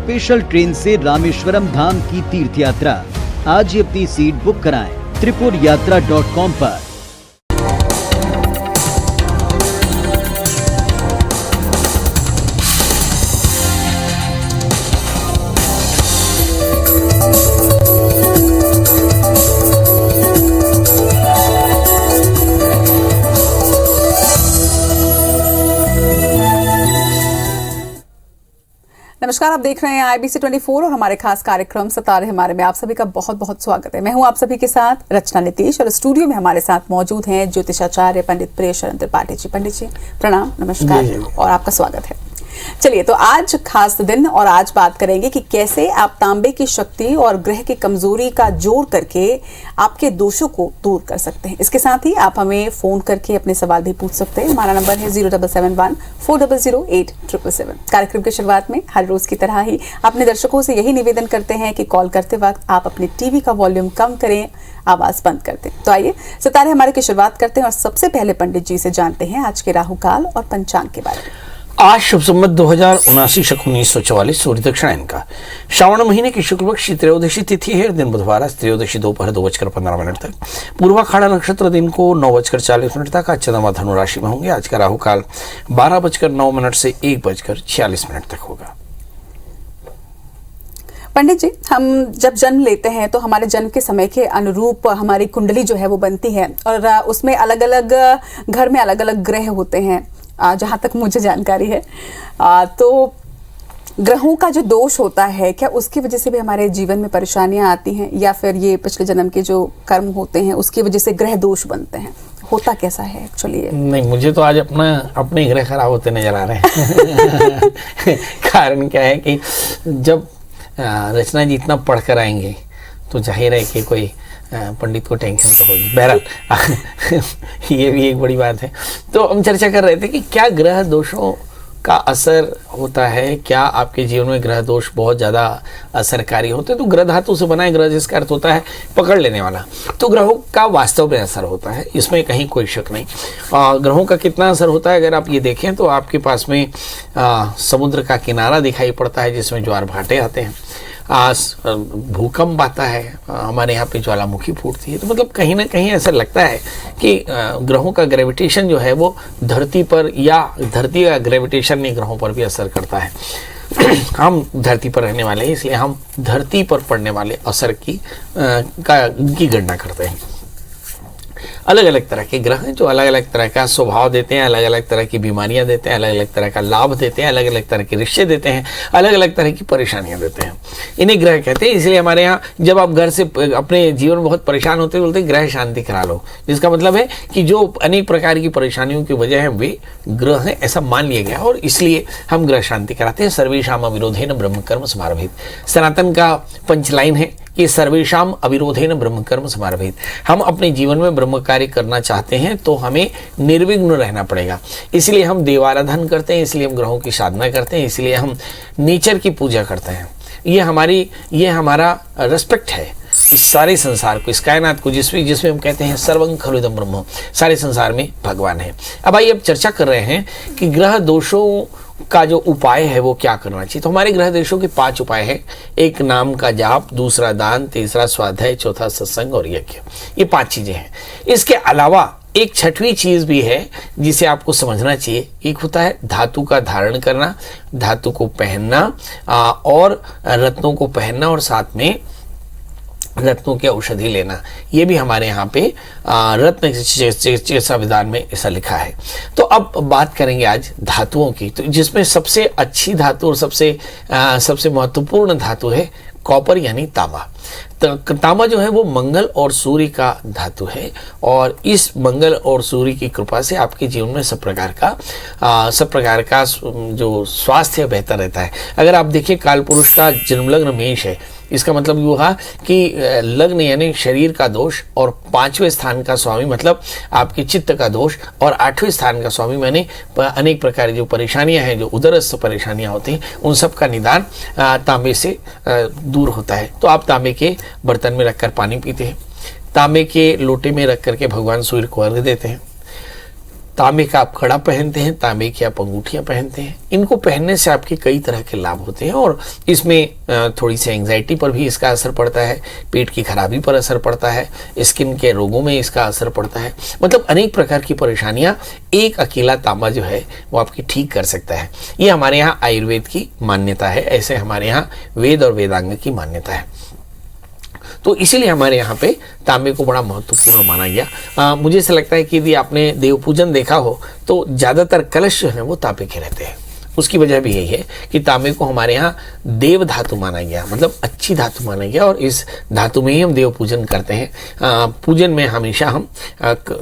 Special train से रामेश्वरम धाम की तीर्थ यात्रा। आज ही अपनी सीट बुक कराएं त्रिपुरयात्रा.com पर। नमस्कार, आप देख रहे हैं IBC 24 और हमारे खास कार्यक्रम सितारे हमारे में आप सभी का बहुत बहुत स्वागत है। मैं हूं आप सभी के साथ रचना नीतीश और स्टूडियो में हमारे साथ मौजूद हैं ज्योतिषाचार्य पंडित प्रियशरण त्रिपाठी जी। पंडित जी प्रणाम, नमस्कार और आपका स्वागत है। चलिए, तो आज खास दिन और आज बात करेंगे कि कैसे आप तांबे की शक्ति और ग्रह की कमजोरी का जोड़ करके आपके दोषों को दूर कर सकते हैं। इसके साथ ही आप हमें फोन करके अपने सवाल भी पूछ सकते हैं। हमारा नंबर है 0771-400-877। कार्यक्रम की शुरुआत में हर रोज की तरह ही अपने दर्शकों से यही निवेदन करते हैं कि कॉल करते वक्त आप अपने टीवी का वॉल्यूम कम करें, आवाज बंद कर दें। तो आइए सितारे हमारे की शुरुआत करते हैं और सबसे पहले पंडित जी से जानते हैं आज के राहु काल और पंचांग के बारे में। आज शुभ संवत 2079 शक 1944 सूर्य दक्षिणायन का श्रावण महीने की शुक्ल पक्ष की त्रयोदशी तिथि है। दिन बुधवार, त्रयोदशी दोपहर 2:15 तक। पूर्वाखाड़ा नक्षत्र दिन को 9:40 तक। आज चंद्रमा धनु राशि में होंगे। आज का राहु काल 12:09 से 1:46 तक होगा। पंडित जी, हम जब जन्म लेते हैं तो हमारे जन्म के समय के अनुरूप हमारी कुंडली जो है वो बनती है और उसमें अलग अलग घर में अलग अलग ग्रह होते हैं, जहाँ तक मुझे जानकारी है। तो ग्रहों का जो दोष होता है, क्या उसकी वजह से भी हमारे जीवन में परेशानियां आती हैं या फिर ये पिछले जन्म के जो कर्म होते हैं उसकी वजह से ग्रह दोष बनते हैं? होता कैसा है एक्चुअली? नहीं, मुझे तो आज अपने ग्रह खराब होते नजर आ रहे हैं। कारण क्या है कि जब रचना जी इतना पढ़ कर आएंगे तो जाहिर है कि कोई पंडित को टेंशन तो होगी। बहरहाल ये भी एक बड़ी बात है। तो हम चर्चा कर रहे थे कि क्या ग्रह दोषों का असर होता है, क्या आपके जीवन में ग्रह दोष बहुत ज़्यादा असरकारी होते हैं? तो ग्रह धातु से बना है ग्रह, जिसका अर्थ होता है पकड़ लेने वाला। तो ग्रहों का वास्तव में असर होता है, इसमें कहीं कोई शक नहीं। ग्रहों का कितना असर होता है अगर आप ये देखें तो आपके पास में समुद्र का किनारा दिखाई पड़ता है जिसमें ज्वार भाटे आते हैं, भूकंप आता है, हमारे यहाँ पे ज्वालामुखी फूटती है। तो मतलब कहीं ना कहीं ऐसा लगता है कि ग्रहों का ग्रेविटेशन जो है वो धरती पर, या धरती का ग्रेविटेशन ने ग्रहों पर भी असर करता है। हम धरती पर रहने वाले हैं, इसलिए हम धरती पर पड़ने वाले असर की गणना करते हैं। अलग अलग तरह के ग्रह हैं जो अलग अलग तरह का स्वभाव देते हैं, अलग अलग तरह की बीमारियां देते हैं, अलग अलग तरह का लाभ देते हैं, अलग अलग तरह के रिश्ते देते हैं, अलग अलग तरह की परेशानियां देते हैं। इन्हें ग्रह कहते हैं। इसलिए हमारे यहाँ जब आप घर से अपने जीवन में बहुत परेशान होते हैं बोलते हैं ग्रह शांति करा लो, जिसका मतलब है कि जो अनेक प्रकार की परेशानियों की वजह है वे ग्रह हैं, ऐसा मान लिया गया और इसलिए हम ग्रह शांति कराते हैं। सर्वेषाम अविरोधेन ब्रह्म कर्म समारभेत, सनातन का पंचलाइन है कि सर्वेषाम अविरोधेन ब्रह्म कर्म समारभेत। हम अपने जीवन में ब्रह्म कार्य करना चाहते हैं तो हमें निर्विघ्न रहना पड़ेगा। इसलिए हम देवाराधन करते हैं, इसलिए हम ग्रहों की साधना करते हैं, इसलिए हम नेचर की पूजा करते हैं। ये हमारा रेस्पेक्ट है इस सारे संसार को, इस कायनात को, जिसमें हम कहते हैं सर्वं खलु इदं ब्रह्म, सारे संसार में भगवान है। अब आइए अब चर्चा कर रहे हैं कि ग्रह दोषों का जो उपाय है वो क्या करना चाहिए। तो हमारे ग्रह दोषों के 5 उपाय हैं। एक नाम का जाप, दूसरा दान, तीसरा स्वाध्याय, चौथा सत्संग और यज्ञ। ये 5 चीजें हैं। इसके अलावा एक 6वीं चीज भी है जिसे आपको समझना चाहिए। एक होता है धातु का धारण करना, धातु को पहनना और रत्नों को पहनना और साथ में रत्नों की औषधि लेना। ये भी हमारे यहाँ पे रत्न चिकित्सा विधान में ऐसा लिखा है। तो अब बात करेंगे आज धातुओं की, तो जिसमें सबसे अच्छी धातु और सबसे महत्वपूर्ण धातु है कॉपर यानी तांबा। तांबा जो है वो मंगल और सूर्य का धातु है और इस मंगल और सूर्य की कृपा से आपके जीवन में सब प्रकार का जो स्वास्थ्य बेहतर रहता है। अगर आप देखिए काल पुरुष का जन्म लग्न मेष है, इसका मतलब ये हुआ कि लग्न यानी शरीर का दोष और 5वें स्थान का स्वामी मतलब आपके चित्त का दोष और 8वें स्थान का स्वामी माने अनेक प्रकार की जो परेशानियां हैं, जो उदरस्थ परेशानियां होती हैं, उन सब का निदान तांबे से दूर होता है। तो आप तांबे के बर्तन में रखकर पानी पीते हैं, तांबे के लोटे में रख करके भगवान सूर्य को अर्घ्य देते हैं, तांबे का आप कड़ा पहनते हैं, तांबे की आप अंगूठियां पहनते हैं, इनको पहनने से आपके कई तरह के लाभ होते हैं और इसमें थोड़ी सी एंग्जाइटी पर भी इसका असर पड़ता है, पेट की खराबी पर असर पड़ता है, स्किन के रोगों में इसका असर पड़ता है। मतलब अनेक प्रकार की परेशानियां एक अकेला तांबा जो है वो आपकी ठीक कर सकता है। ये हमारे यहाँ आयुर्वेद की मान्यता है, ऐसे हमारे यहाँ वेद और वेदांग की मान्यता है। तो इसीलिए हमारे यहाँ पे तांबे को बड़ा महत्वपूर्ण माना गया। मुझे ऐसा लगता है कि यदि आपने देव पूजन देखा हो तो ज़्यादातर कलश जो है वो तांबे के रहते हैं। उसकी वजह भी यही है कि तांबे को हमारे यहाँ देव धातु माना गया, मतलब अच्छी धातु माना गया और इस धातु में ही हम देव पूजन करते हैं। पूजन में हमेशा हम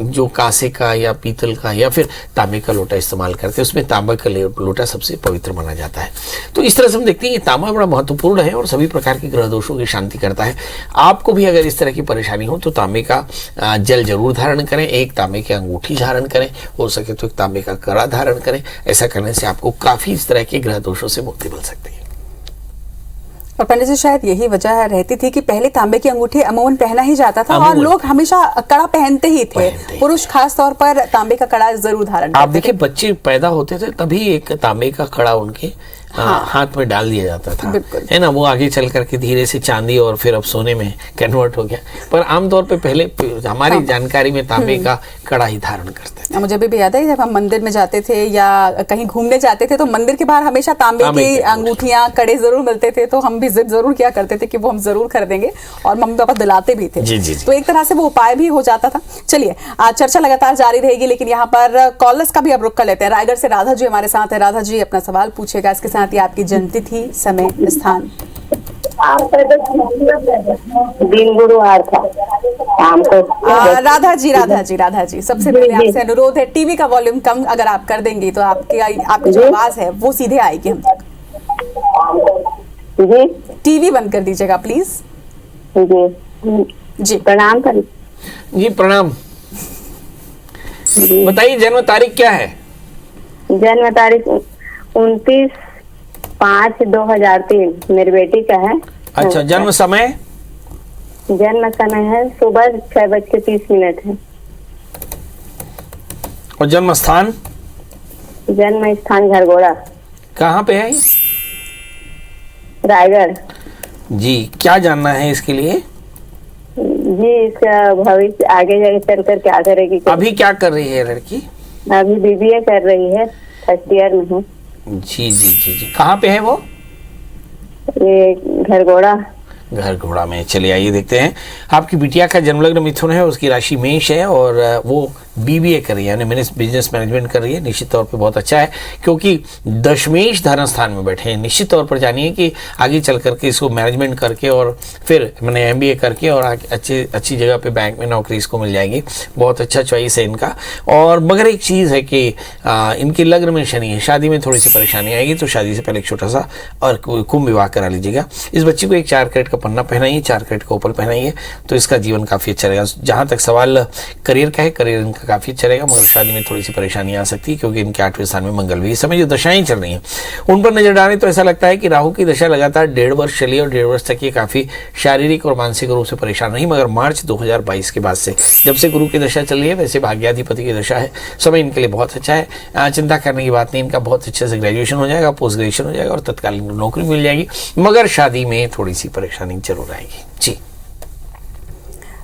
जो कांसे का या पीतल का या फिर तांबे का लोटा इस्तेमाल करते हैं, उसमें तांबा का लोटा सबसे पवित्र माना जाता है। तो इस तरह से हम देखते हैं कि तांबा बड़ा महत्वपूर्ण है और सभी प्रकार के ग्रह दोषों की शांति करता है। आपको भी अगर इस तरह की परेशानी हो तो तांबे का जल जरूर धारण करें, एक तांबे की अंगूठी धारण करें, हो सके तो एक तांबे का कड़ा धारण करें। ऐसा करने से आपको काफी इस तरह के ग्रह दोषों से मुक्ति मिल सकती है। और पंडित जी शायद यही वजह रहती थी कि पहले तांबे की अंगूठी अमूमन पहना ही जाता था और लोग हमेशा कड़ा पहनते ही थे। पुरुष खास तौर पर तांबे का कड़ा जरूर धारण करते। आप देखिए बच्चे पैदा होते थे तभी एक तांबे का कड़ा उनके हाथ में डाल दिया जाता था, है ना। वो आगे चल करके धीरे से चांदी और फिर अब सोने में कन्वर्ट हो गया, पर आमतौर पे पहले हमारी जानकारी में तांबे का कड़ा ही धारण करते थे। मुझे भी याद है जब हम मंदिर में जाते थे या कहीं घूमने जाते थे तो मंदिर के बाहर हमेशा तांबे की अंगूठियां कड़े जरूर मिलते थे, तो हम भी जिद जरूर किया करते थे कि वो हम जरूर खरीदेंगे और मम्मी पापा दिलाते भी थे। जी। तो एक तरह से वो उपाय भी हो जाता था। चलिए चर्चा लगातार जारी रहेगी, लेकिन यहाँ पर कॉलर्स का भी अब रुख कर लेते हैं। रायगढ़ से राधा जी हमारे साथ है। राधा जी अपना सवाल पूछेगा, इसके साथ ही आपकी जन्मतिथि, समय, स्थान। दिन गुरुवार था शाम को। राधा जी सबसे पहले आपसे अनुरोध है टीवी का वॉल्यूम कम अगर आप कर देंगी तो आपकी जो आवाज है वो सीधे आएगी हम तक। जी टीवी बंद कर दीजिएगा प्लीज। जी प्रणाम कर। जी प्रणाम। बताइए जन्म तारीख क्या है? जन्म तारीख 29/5/2003 मेरी बेटी का है। अच्छा, जन्म समय? जन्म समय है सुबह 6:30 है। और जन्म स्थान? जन्म स्थान घरघोड़ा। कहाँ पे है? रायगढ़। जी, क्या जानना है इसके लिए? जी इसका भविष्य आगे जाके चल कर क्या करेगी। अभी क्या कर रही है लड़की? अभी BBA कर रही है, फर्स्ट ईयर में है। जी। कहाँ पे है वो? ये घरघोड़ा। घरघोड़ा में। चलिए आइए देखते हैं। आपकी बिटिया का जन्म लग्न मिथुन है, उसकी राशि मेष है और वो BBA कर रही है, यानी बिजनेस मैनेजमेंट कर रही है। निश्चित तौर पे बहुत अच्छा है क्योंकि दशमेश धन स्थान में बैठे हैं। निश्चित तौर पर जानिए कि आगे चल करके इसको मैनेजमेंट करके और फिर मैंने MBA करके और अच्छी जगह पे बैंक में नौकरी इसको मिल जाएगी। बहुत अच्छा चॉइस है इनका। और मगर एक चीज़ है कि इनके लग्न में शनि है, शादी में थोड़ी सी परेशानी आएगी, तो शादी से पहले एक छोटा सा और कुंभ विवाह करा लीजिएगा। इस बच्ची को एक 4 कैरेट का पन्ना पहनाइए, 4 कैरेट का ओपल पहनाइए, तो इसका जीवन काफ़ी अच्छा रहेगा। जहाँ तक सवाल करियर का है, करियर इनका काफ़ी अच्छा रहेगा, मगर शादी में थोड़ी सी परेशानी आ सकती है क्योंकि इनके 8वें स्थान में मंगल भी। इस समय जो दशाएं चल रही हैं उन पर नजर डालें तो ऐसा लगता है कि राहु की दशा लगातार 1.5 वर्ष चली और 1.5 वर्ष तक ये काफ़ी शारीरिक और मानसिक रूप से परेशान रही, मगर मार्च 2022 के बाद से जब से गुरु की दशा चल रही है, वैसे भाग्याधिपति की दशा है, समय इनके लिए बहुत अच्छा है। चिंता करने की बात नहीं, इनका बहुत अच्छे से ग्रेजुएशन हो जाएगा, पोस्ट ग्रेजुएशन हो जाएगा और तत्कालीन नौकरी मिल जाएगी, मगर शादी में थोड़ी सी परेशानी जरूर आएगी। जी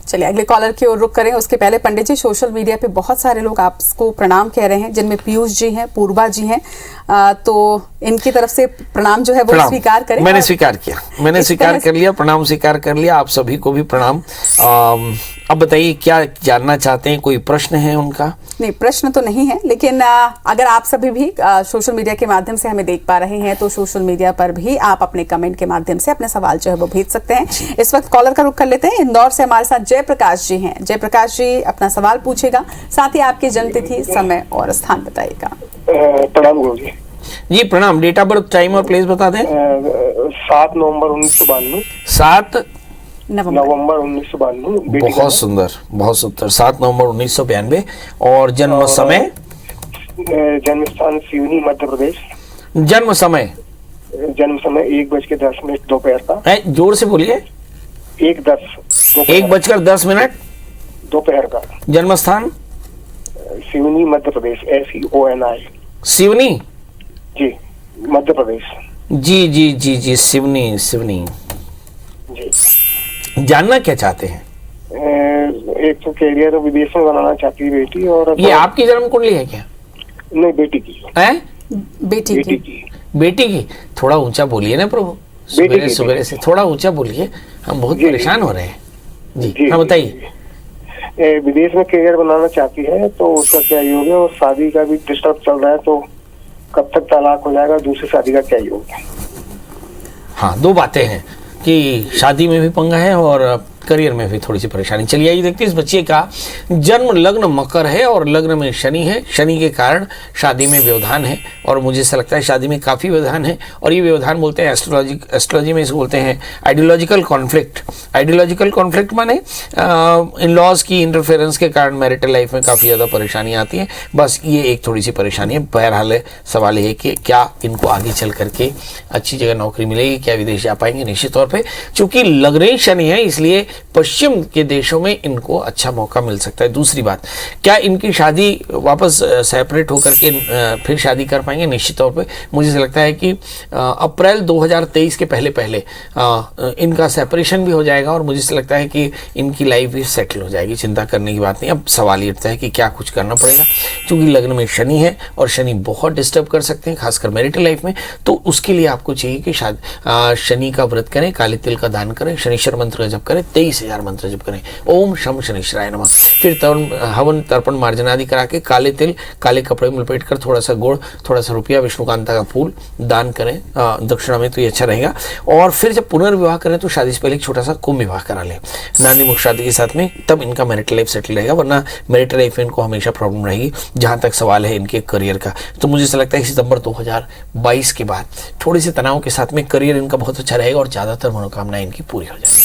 चलिए अगले कॉलर की ओर रुख करें। उसके पहले पंडित जी, सोशल मीडिया पे बहुत सारे लोग आपको प्रणाम कह रहे हैं, जिनमें पीयूष जी हैं, पूर्वा जी हैं, तो इनकी तरफ से प्रणाम जो है वो स्वीकार करें। मैंने स्वीकार किया, मैंने स्वीकार कर लिया, प्रणाम स्वीकार कर लिया। आप सभी को भी प्रणाम। अब बताइए क्या जानना चाहते हैं, कोई प्रश्न है उनका? नहीं, प्रश्न तो नहीं है, लेकिन अगर आप सभी भी सोशल मीडिया के माध्यम से हमें देख पा रहे हैं तो सोशल मीडिया पर भी आप अपने कमेंट के माध्यम से अपने सवाल जो है वो भेज सकते हैं। इस वक्त कॉलर का रुख कर लेते हैं। इंदौर से हमारे साथ जयप्रकाश जी हैं। जयप्रकाश जी अपना सवाल पूछेगा, साथ ही आपकी जन्मतिथि, समय और स्थान बताइएगा। प्रणाम गुरु जी। जी प्रणाम। डेट ऑफ बर्थ, टाइम और प्लेस बता दें। 7 नवंबर 1992। 7 नवंबर 1992। बहुत सुंदर, बहुत सुंदर। 7 नवंबर 1992। और जन्म समय? जन्म स्थान सिवनी, मध्य प्रदेश। जन्म समय? जन्म समय 1:10 दोपहर का। जोर से बोलिए। 1:10 1:10 दोपहर का। जन्म स्थान? सिवनी मध्य प्रदेश, SEONI। सिवनी? जी, मध्य प्रदेश। जी जी जी जी, सिवनी सिवनी। जी। जानना क्या चाहते हैं? एक तो कैरियर विदेश में बनाना चाहती है बेटी, और ये आपकी जन्म कुंडली है क्या? नहीं, बेटी की है? बेटी बेटी की। की। बेटी की? थोड़ा ऊंचा बोलिए ना प्रभु, बेटी सुबह की, सुबह से थोड़ा ऊंचा बोलिए, हम बहुत जी, परेशान हो रहे हैं। जी, जी, हाँ बताइए। विदेश में कैरियर बनाना चाहती है, तो उसका क्या योग है? और शादी का भी डिस्टर्ब चल रहा है, तो कब तक तलाक हो जाएगा? दूसरी शादी का क्या योग है? हाँ, दो बातें हैं कि शादी में भी पंगा है और करियर में भी थोड़ी सी परेशानी। चलिए आइए देखते हैं, इस बच्चे का जन्म लग्न मकर है और लग्न में शनि है। शनि के कारण शादी में व्यवधान है, और मुझे ऐसा लगता है शादी में काफ़ी व्यवधान है। और ये व्यवधान बोलते हैं एस्ट्रोलॉजी में इसको बोलते हैं आइडियोलॉजिकल कॉन्फ्लिक्ट। आइडियोलॉजिकल कॉन्फ्लिक्ट माने इन लॉज की इंटरफेरेंस के कारण मैरिटल लाइफ में काफ़ी ज़्यादा परेशानी आती है। बस ये एक थोड़ी सी परेशानी है। बहरहाल सवाल ये है कि क्या इनको आगे चल करके अच्छी जगह नौकरी मिलेगी, क्या विदेश जा पाएंगे? निश्चित तौर पर चूंकि लग्न शनि है, इसलिए पश्चिम के देशों में इनको अच्छा मौका मिल सकता है। दूसरी बात, क्या इनकी शादी वापस सेपरेट होकर के फिर शादी कर पाएंगे? निश्चित तौर पे मुझे लगता है कि अप्रैल 2023 के पहले पहले इनका सेपरेशन भी हो जाएगा, और मुझे लगता है कि इनकी लाइफ भी सेटल हो जाएगी। चिंता करने की बात नहीं। अब सवाल ये उठता है कि क्या कुछ करना पड़ेगा, क्योंकि लग्न में शनि है और शनि बहुत डिस्टर्ब कर सकते हैं, खासकर मैरिटल लाइफ में। तो उसके लिए आपको चाहिए कि शनि का व्रत करें, काले तिल का दान करें, शनिश्चर मंत्र का जप करें, 23,000 मंत्र जप करें, ओम शम शनिश्चराय नमः। फिर हवन तर्पण मार्जन आदि करा के काले तिल काले कपड़े में लपेट कर थोड़ा सा गुड़, थोड़ा सा रुपया, विष्णुकांता का फूल दान करें दक्षिणा में, तो ये अच्छा रहेगा। और फिर जब पुनर्विवाह करें तो शादी से पहले एक छोटा सा कुंभ विवाह करा लें नानी मुख शादी के साथ में, तब इनका मैरिटल लाइफ सेटल रहेगा। वरना मैरिटल लाइफ में इनको हमेशा प्रॉब्लम रहेगी। जहां तक सवाल है इनके करियर का, तो मुझे ऐसा लगता है कि सितंबर 2022 के बाद थोड़े से तनाव के साथ में करियर इनका बहुत अच्छा रहेगा और ज्यादातर मनोकामनाएं इनकी पूरी हो जाएगी।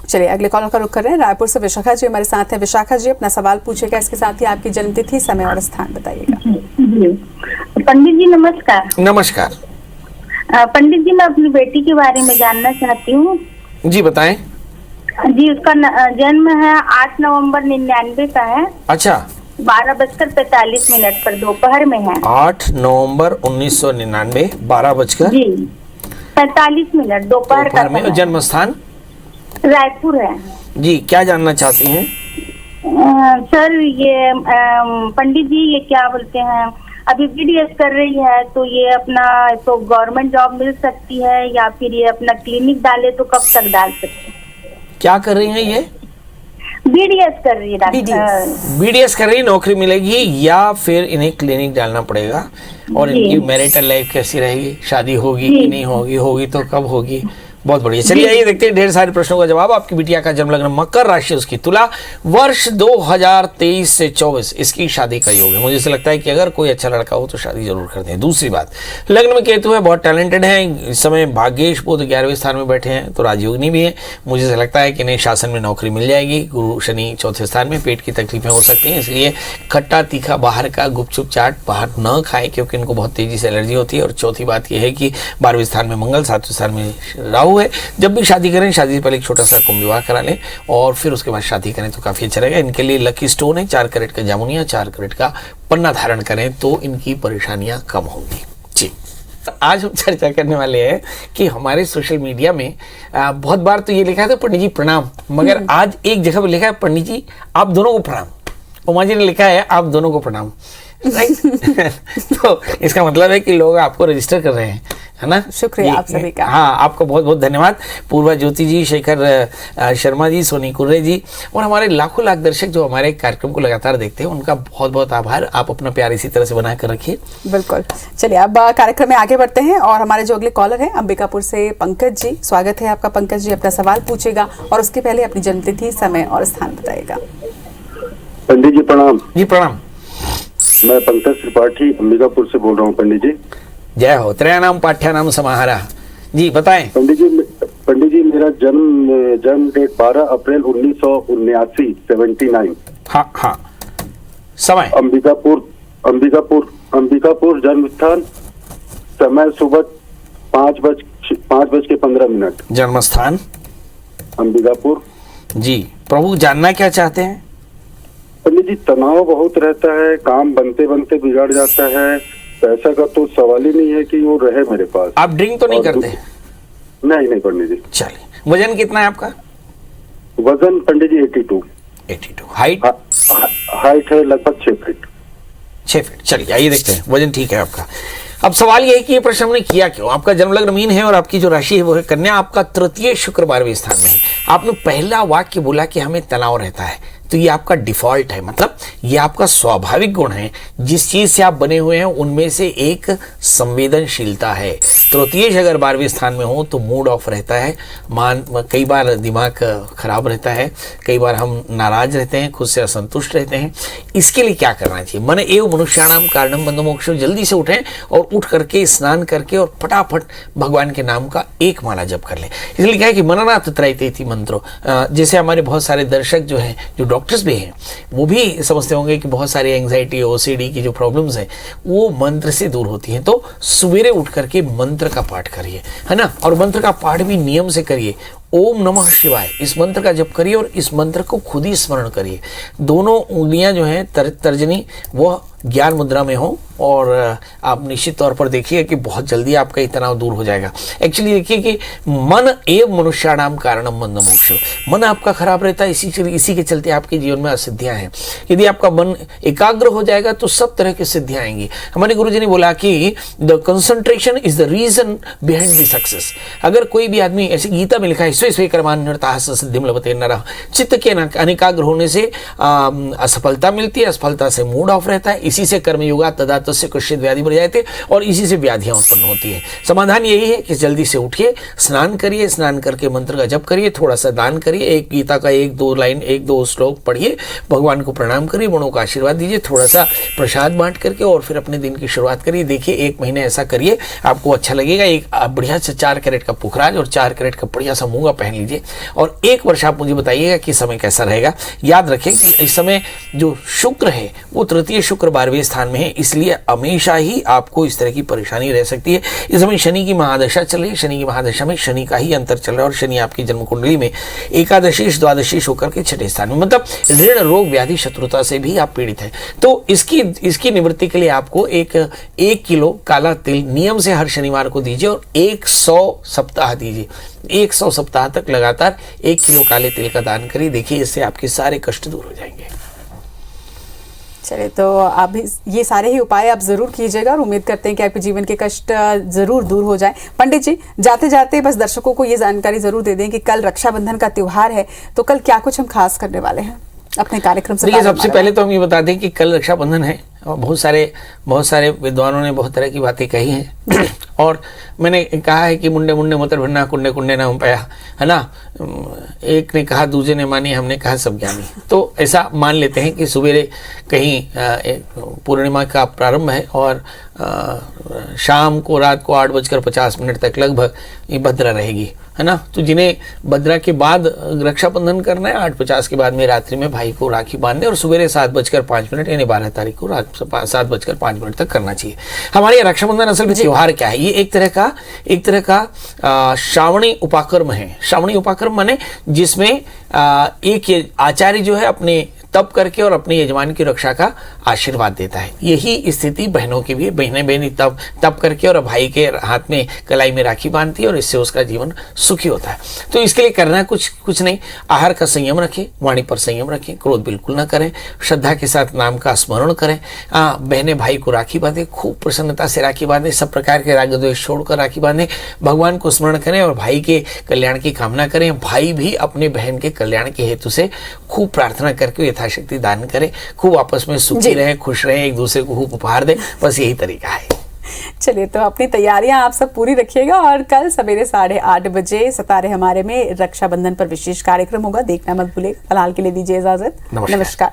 चलिए अगले कॉलर का रुख कर रहे हैं। रायपुर से विशाखा जी हमारे साथ हैं। विशाखा जी अपना सवाल पूछेगा, इसके साथ ही आपकी जन्मतिथि, समय और स्थान बताइएगा। पंडित जी नमस्कार। नमस्कार। पंडित जी, मैं अपनी बेटी के बारे में जानना चाहती हूँ। जी बताएं। जी, उसका जन्म है 8 नवंबर 99 का है। अच्छा। 12:45 पर दोपहर में है। 8 नवंबर 1999, 12:45 दोपहर का में। जन्म स्थान रायपुर है। जी, क्या जानना चाहती हैं? सर ये पंडित जी, ये क्या बोलते हैं, अभी BDS कर रही है, तो ये अपना तो गवर्नमेंट जॉब मिल सकती है, या फिर ये अपना क्लिनिक डाले तो कब तक डाल सकते हैं? क्या कर रही हैं ये? BDS कर रही है BDS कर रही है, नौकरी मिलेगी या फिर इन्हें क्लिनिक डालना पड़ेगा? और इनकी मैरिटल लाइफ कैसी रहेगी? शादी होगी कि नहीं होगी? होगी तो कब होगी? बहुत बढ़िया। चलिए आइए देखते हैं ढेर सारे प्रश्नों का जवाब। आपकी बिटिया का जन्म लग्न मकर राशि, उसकी तुला, वर्ष 2023 से 24 इसकी शादी का योग है। मुझे ऐसा लगता है कि अगर कोई अच्छा लड़का हो तो शादी जरूर कर दें। दूसरी बात, लग्न में केतु है, बहुत टैलेंटेड है। इस समय भाग्येश बुध 11वें स्थान में बैठे हैं, तो राजयोगिनी भी है। मुझे ऐसा लगता है कि इन्हें शासन में नौकरी मिल जाएगी। गुरु शनि 4थे स्थान में, पेट की तकलीफें हो सकती हैं, इसलिए खट्टा तीखा बाहर का गुपचुप चाट बाहर न खाए, क्योंकि इनको बहुत तेजी से एलर्जी होती है। और चौथी बात यह है कि 12वें स्थान में मंगल, 7वें स्थान में राहु है। जब भी शादी करें, शादी से पहले एक छोटा सा कुंभ विवाह करा लें और फिर उसके बाद शादी करें तो काफी अच्छा रहेगा। इनके लिए लकी स्टोन है 4 कैरेट का जामुनिया, 4 कैरेट का पन्ना धारण करें तो इनकी परेशानियां कम होंगी। जी, आज हम चर्चा करने वाले हैं कि हमारे सोशल मीडिया में बहुत बार तो ये लिखा है पंडित जी प्रणाम, मगर आज एक जगह पर लिखा है पंडित जी आप दोनों को प्रणाम। उमा जी ने लिखा है आप दोनों को प्रणाम, राइट? तो इसका मतलब है कि लोग आपको रजिस्टर कर रहे हैं, है ना? शुक्रिया आप सभी का। हाँ, आपको बहुत बहुत धन्यवाद। पूर्वा ज्योति जी, शेखर शर्मा जी, सोनी कुर्रे जी और हमारे लाखों लाख दर्शक जो हमारे कार्यक्रम को लगातार देखते हैं, उनका बहुत बहुत आभार। आप अपना प्यार इसी तरह से बना कर रखिए। बिल्कुल। चलिए अब कार्यक्रम में आगे बढ़ते हैं और हमारे जो अगले कॉलर हैं अंबिकापुर से पंकज जी, स्वागत है आपका। पंकज जी अपना सवाल पूछेगा और उसके पहले अपनी जन्मतिथि, समय और स्थान बताएगा। पंडित जी प्रणाम। जी प्रणाम। मैं पंकज त्रिपाठी अंबिकापुर से बोल रहा हूँ। पंडित जी जय हो। त्रयाणाम पाठ्यानाम समाहारा। जी बताएं। पंडित जी मेरा जन्म डेट 12 अप्रैल 1979, 79। हाँ हाँ। समय अंबिकापुर जन्म स्थान, समय सुबह 5:15। जन्म स्थान अंबिकापुर। जी, प्रभु जानना क्या चाहते हैं? पंडित जी तनाव बहुत रहता है, काम बनते बनते बिगड़ जाता है, पैसा का तो सवाल ही नहीं है कि वो रहे मेरे पास। आप ड्रिंक तो नहीं करते? नहीं पंडित जी। चलिए, वजन कितना है आपका? वजन पंडित जी 82। हाइट? हाइट है लगभग 6 फीट। 6 फीट। चलिए आइए देखते हैं, वजन ठीक है आपका। अब सवाल यह है कि ये प्रश्न हमने किया क्यों। आपका जन्म लग्न मीन है और आपकी जो राशि है वो है कन्या, आपका तृतीय शुक्र 12वें स्थान में है। आपने पहला वाक्य बोला कि हमें तनाव रहता है, तो ये आपका डिफॉल्ट है, मतलब ये आपका स्वाभाविक गुण है। जिस चीज से आप बने हुए हैं उनमें से एक संवेदनशीलता है। तृतीय अगर 12वें स्थान में हो तो मूड ऑफ रहता है, कई बार दिमाग खराब रहता है, कई बार हम नाराज रहते हैं, खुद से असंतुष्ट रहते हैं। इसके लिए क्या करना चाहिए? मन एव मनुष्याणाम कारणम बंधो मोक्षो। जल्दी से उठें और उठ करके स्नान करके और फटाफट भगवान के नाम का एक माला जप कर लें। इसलिए क्या है कि मननाथ त्रैतेति मंत्रो, जैसे हमारे बहुत सारे दर्शक जो हैं, जो डॉक्टर्स भी हैं, वो भी समझते होंगे कि बहुत सारी एंग्जाइटी, ओसीडी की जो प्रॉब्लम्स हैं वो मंत्र से दूर होती हैं। तो सवेरे उठ करके मंत्र का पाठ करिए, है ना, और मंत्र का पाठ भी नियम से करिए। ओम नमः शिवाय इस मंत्र का जप करिए और इस मंत्र को खुद ही स्मरण करिए। दोनों उंगलियां जो हैं तर्जनी वो ज्ञान मुद्रा में हो और आप निश्चित तौर पर देखिए कि बहुत जल्दी आपका ये तनाव दूर हो जाएगा। एक्चुअली देखिए कि मन एव मनुष्याणाम कारणम बंधो मोक्षो। मन आपका खराब रहता है, इसी के चलते आपके जीवन में असिद्धियां हैं। यदि आपका मन एकाग्र हो जाएगा तो सब तरह की सिद्धियां आएंगी। हमारे गुरुजी ने बोला कि the concentration is the reason behind the success. अगर कोई भी आदमी, ऐसे गीता में लिखा है, स्वे स्वे कर्मान्यर्ताः सिद्धिं लभते नरः। चित्त के अनेकाग्र होने से असफलता मिलती है, असफलता से मूड ऑफ रहता है, इसी से कर्मयोगा तदा तस्य कुश्चित व्याधि बढ़ जाते और इसी से व्याधियां उत्पन्न होती है। समाधान यही है कि जल्दी से उठिए, स्नान करिए, स्नान करके मंत्र का जप करिए, थोड़ा सा दान करिए, एक गीता का 1-2 लाइन 1-2 श्लोक पढ़िए, भगवान को प्रणाम करिए, बड़ों का आशीर्वाद दीजिए, थोड़ा सा प्रसाद बांट करके और फिर अपने दिन की शुरुआत करिए। देखिए 1 महीने ऐसा करिए, आपको अच्छा लगेगा। एक बढ़िया से 4 कैरेट का पुखराज और 4 कैरेट का बढ़िया सा मूंगा पहन लीजिए और 1 वर्ष आप मुझे बताइएगा कि समय कैसा रहेगा। याद रखें कि इस समय जो शुक्र है वो तृतीय शुक्र 12वें स्थान में है, इसलिए हमेशा ही आपको इस तरह की परेशानी रह सकती है। इस समय शनि की महादशा चल रही है, शनि की महादशा में शनि का ही अंतर चल रहा है और शनि आपकी जन्म कुंडली में एकादशीश द्वादशीश होकर के 6ठे स्थान में, मतलब ऋण रोग व्याधि शत्रुता से भी आप पीड़ित हैं। तो इसकी निवृत्ति के लिए आपको 1 किलो काला तिल नियम से हर शनिवार को दीजिए और 100 सप्ताह दीजिए। 100 सप्ताह तक लगातार 1 किलो काले तिल का दान करिए। देखिए इससे आपके सारे कष्ट दूर हो जाएंगे। चलिए, तो आप ये सारे ही उपाय आप जरूर कीजिएगा और उम्मीद करते हैं कि आपके जीवन के कष्ट जरूर दूर हो जाएं। पंडित जी, जाते जाते बस दर्शकों को ये जानकारी जरूर दे दें कि कल रक्षाबंधन का त्योहार है, तो कल क्या कुछ हम खास करने वाले हैं अपने कार्यक्रम से? देखिए, सबसे पहले तो हम ये बता दें कि कल रक्षाबंधन है और बहुत सारे विद्वानों ने बहुत तरह की बातें कही हैं और मैंने कहा है कि मुंडे मुंडे मोतर भिन्ना कुंडे कुंडे ना पाया, है ना। एक ने कहा, दूसरे ने मानी, हमने कहा सब ज्ञानी। तो ऐसा मान लेते हैं कि सवेरे कहीं पूर्णिमा का प्रारंभ है और शाम को रात को 8:50 तक लगभग ये भद्रा रहेगी, है ना। तो जिन्हें भद्रा के बाद रक्षाबंधन करना है, 8:50 के बाद में रात्रि में भाई को राखी बांधने और सवेरे 7:05 यानी 12 तारीख को रात 7:05 तक करना चाहिए। हमारे रक्षाबंधन असल में त्योहार क्या है? ये एक तरह का श्रावणी उपाकर्म है। श्रावणी उपाकर्म माने जिसमें एक आचार्य जो है अपने तप करके और अपने यजमान की रक्षा का आशीर्वाद देता है। यही स्थिति बहनों की भी है। बहनें तप करके और भाई के हाथ में कलाई में राखी बांधती है और इससे उसका जीवन सुखी होता है। तो इसके लिए करना कुछ नहीं, आहार का संयम रखें, वाणी पर संयम रखें, क्रोध बिल्कुल ना करें, श्रद्धा के साथ नाम का स्मरण करें। बहनें भाई को राखी बांधें, खूब प्रसन्नता से राखी बांधें, सब प्रकार के राग द्वेष छोड़कर राखी बांधें, भगवान को स्मरण करें और भाई के कल्याण की कामना करें। भाई भी अपने बहन के कल्याण के हेतु से खूब प्रार्थना करके यथाशक्ति दान करें, खूब आपस में सुखी रहें, खुश रहें, एक दूसरे को खूब उपहार दें। बस यही तरीका है। चलिए, तो अपनी तैयारियां आप सब पूरी रखिएगा और कल सवेरे 8:30 बजे सितारे हमारे में रक्षाबंधन पर विशेष कार्यक्रम होगा, देखना मत भूलिएगा। फिलहाल के लिए दीजिए इजाजत। नमस्कार।